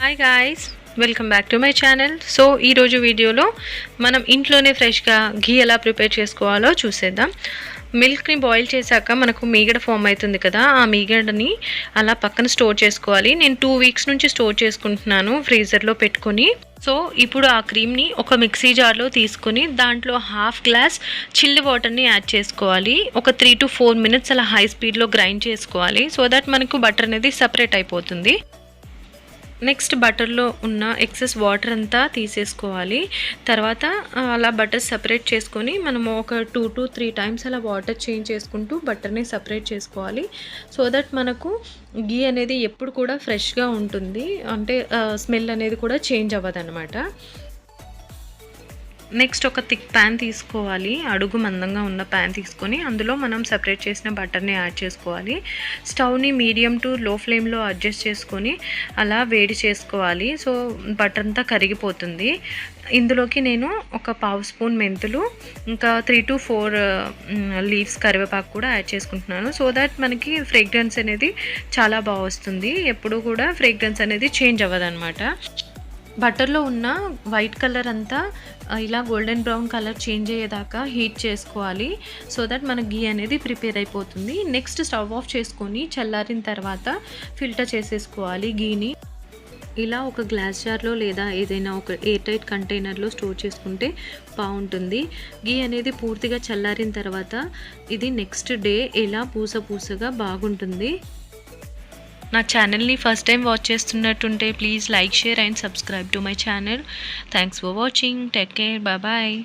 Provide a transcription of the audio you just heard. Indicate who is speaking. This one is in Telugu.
Speaker 1: Hi guys, welcome back to my channel. So ఈరోజు వీడియోలో మనం ఇంట్లోనే ఫ్రెష్గా ఘీ ఎలా ప్రిపేర్ చేసుకోవాలో చూసేద్దాం. మిల్క్ని బాయిల్ చేశాక మనకు మీగడ ఫామ్ అవుతుంది కదా, ఆ మీగడని అలా పక్కన స్టోర్ చేసుకోవాలి. నేను 2 వీక్స్ నుంచి స్టోర్ చేసుకుంటున్నాను ఫ్రీజర్లో పెట్టుకొని. సో ఇప్పుడు ఆ క్రీమ్ని ఒక మిక్సీ జార్లో తీసుకొని దాంట్లో 1/2 గ్లాస్ చిల్డ్ వాటర్ని యాడ్ చేసుకోవాలి. ఒక 3 to 4 minutes అలా హై స్పీడ్లో గ్రైండ్ చేసుకోవాలి. సో దట్ మనకు బటర్ అనేది సపరేట్ అయిపోతుంది. నెక్స్ట్ బటర్లో ఉన్న ఎక్సెస్ వాటర్ అంతా తీసేసుకోవాలి. తర్వాత అలా బటర్ సపరేట్ చేసుకొని మనము ఒక 2 to 3 times అలా వాటర్ చేంజ్ చేసుకుంటూ బటర్ని సపరేట్ చేసుకోవాలి. సో దట్ మనకు గీ అనేది ఎప్పుడు కూడా ఫ్రెష్గా ఉంటుంది, అంటే స్మెల్ అనేది కూడా చేంజ్ అవ్వదన్నమాట. నెక్స్ట్ ఒక థిక్ ప్యాన్ తీసుకోవాలి. అడుగు మందంగా ఉన్న ప్యాన్ తీసుకొని అందులో మనం సపరేట్ చేసిన బటర్ని యాడ్ చేసుకోవాలి. స్టవ్ని మీడియం టు లో ఫ్లేమ్లో అడ్జస్ట్ చేసుకొని అలా వేడి చేసుకోవాలి. సో బటర్ అంతా కరిగిపోతుంది. ఇందులోకి నేను ఒక 1/2 స్పూన్ మెంతులు, ఇంకా 3 to 4 లీవ్స్ కరివేపాకు కూడా యాడ్ చేసుకుంటున్నాను. సో దట్ మనకి ఫ్రేగ్రెన్స్ అనేది చాలా బాగా వస్తుంది. ఎప్పుడు కూడా ఫ్రేగ్రెన్స్ అనేది చేంజ్ అవ్వదన్నమాట. బటర్లో ఉన్న వైట్ కలర్ అంతా ఇలా గోల్డెన్ బ్రౌన్ కలర్ చేంజ్ అయ్యేదాకా హీట్ చేసుకోవాలి. సో దట్ మన గీ అనేది ప్రిపేర్ అయిపోతుంది. నెక్స్ట్ స్టవ్ ఆఫ్ చేసుకొని చల్లారిన తర్వాత ఫిల్టర్ చేసేసుకోవాలి గీని. ఇలా ఒక గ్లాస్ జార్లో లేదా ఏదైనా ఒక ఎయిర్ టైట్ కంటైనర్లో స్టోర్ చేసుకుంటే బాగుంటుంది. గీ అనేది పూర్తిగా చల్లారిన తర్వాత ఇది నెక్స్ట్ డే ఇలా పూసగా బాగుంటుంది. నా ఛానల్ని ఫస్ట్ టైం వాచ్ చేస్తున్నట్టుంటే please like, share and subscribe to my channel. Thanks for watching. Take care. Bye.